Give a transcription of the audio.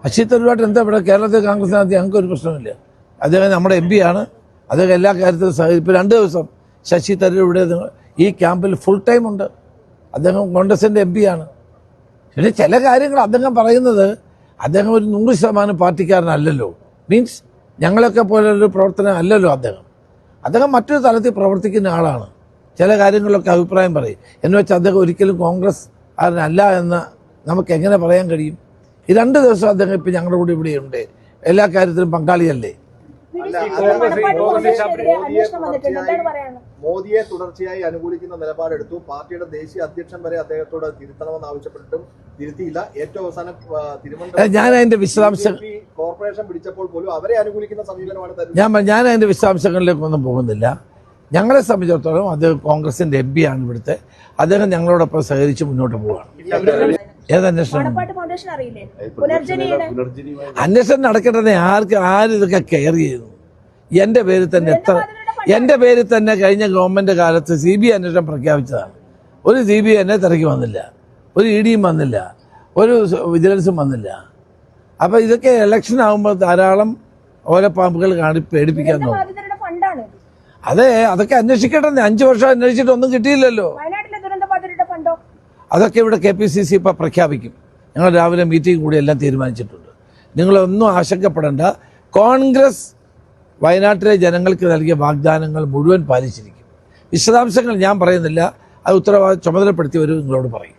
ശശി തരൂരുമായിട്ട് എന്താ ഇവിടെ കേരളത്തിൽ കോൺഗ്രസിനകത്ത് ഞങ്ങൾക്ക് ഒരു പ്രശ്നമില്ല. അദ്ദേഹം നമ്മുടെ MP ആണ്. അദ്ദേഹം എല്ലാ കാര്യത്തിലും ഇപ്പോൾ 2 ദിവസം ശശി തരൂർ ഇവിടെ ഈ ക്യാമ്പിൽ ഫുൾ ടൈം ഉണ്ട്. അദ്ദേഹം കോൺഗ്രസിൻ്റെ MP ആണ്. പിന്നെ ചില കാര്യങ്ങൾ അദ്ദേഹം പറയുന്നത് അദ്ദേഹം ഒരു 100% പാർട്ടിക്കാരനല്ലല്ലോ. മീൻസ് ഞങ്ങളൊക്കെ പോലൊരു പ്രവർത്തനം അല്ലല്ലോ അദ്ദേഹം മറ്റൊരു തലത്തിൽ പ്രവർത്തിക്കുന്ന ആളാണ്. ചില കാര്യങ്ങളിലൊക്കെ അഭിപ്രായം പറയും. എന്ന് വെച്ചാൽ അദ്ദേഹം ഒരിക്കലും കോൺഗ്രസ് അല്ല എന്ന് നമുക്ക് എങ്ങനെ പറയാൻ കഴിയും? ഈ 2 ദിവസം അദ്ദേഹം ഇപ്പം ഞങ്ങളുടെ കൂടെ ഇവിടെയുണ്ട്. എല്ലാ കാര്യത്തിലും പങ്കാളിയല്ലേ. മോദിയെ തുടർച്ചയായി അനുകൂലിക്കുന്ന നിലപാടെടുത്തു. പാർട്ടിയുടെ ദേശീയ അധ്യക്ഷൻ വരെ അദ്ദേഹത്തോട് തിരുത്തണമെന്ന് ആവശ്യപ്പെട്ടിട്ടും തിരുത്തിയില്ല. ഏറ്റവും അവസാനം ഞാൻ അതിന്റെ വിശദാംശം കോർപ്പറേഷൻ പിടിച്ചപ്പോൾ പോലും അവരെ അനുകൂലിക്കുന്ന സമീപനമാണ്. ഞാൻ അതിന്റെ വിശദാംശങ്ങളിലേക്കൊന്നും പോകുന്നില്ല. ഞങ്ങളെ സംബന്ധിച്ചിടത്തോളം അദ്ദേഹം കോൺഗ്രസിന്റെ MP ആണ് ഇവിടുത്തെ. അദ്ദേഹം ഞങ്ങളോടൊപ്പം സഹകരിച്ച് മുന്നോട്ട് പോവുകയാണ്. അന്വേഷണം നടക്കേണ്ടത് ആരിതൊക്കെ കെയർ ചെയ്യുന്നു? എൻ്റെ പേരിൽ തന്നെ കഴിഞ്ഞ ഗവൺമെന്റ് കാലത്ത് CBI അന്വേഷണം പ്രഖ്യാപിച്ചതാണ്. ഒരു CBI എന്നെ തിരക്കി വന്നില്ല, ഒരു EDയും വന്നില്ല, ഒരു വിജിലൻസും വന്നില്ല. അപ്പം ഇതൊക്കെ ഇലക്ഷൻ ആകുമ്പോൾ ധാരാളം ഓലപ്പാമ്പുകൾ കാണി പേടിപ്പിക്കാൻ നോക്കും. അതൊക്കെ അന്വേഷിക്കട്ടെ. 5 വർഷം അന്വേഷിച്ചിട്ടൊന്നും കിട്ടിയില്ലല്ലോ. അതൊക്കെ ഇവിടെ KPCC ഇപ്പം പ്രഖ്യാപിക്കും. ഞങ്ങൾ രാവിലെ മീറ്റിംഗ് കൂടി എല്ലാം തീരുമാനിച്ചിട്ടുണ്ട്. നിങ്ങളൊന്നും ആശങ്കപ്പെടേണ്ട. കോൺഗ്രസ് വയനാട്ടിലെ ജനങ്ങൾക്ക് നൽകിയ വാഗ്ദാനങ്ങൾ മുഴുവൻ പാലിച്ചിരിക്കും. വിശദാംശങ്ങൾ ഞാൻ പറയുന്നില്ല. അത് ചുമതലപ്പെടുത്തിയവർ നിങ്ങളോട് പറയും.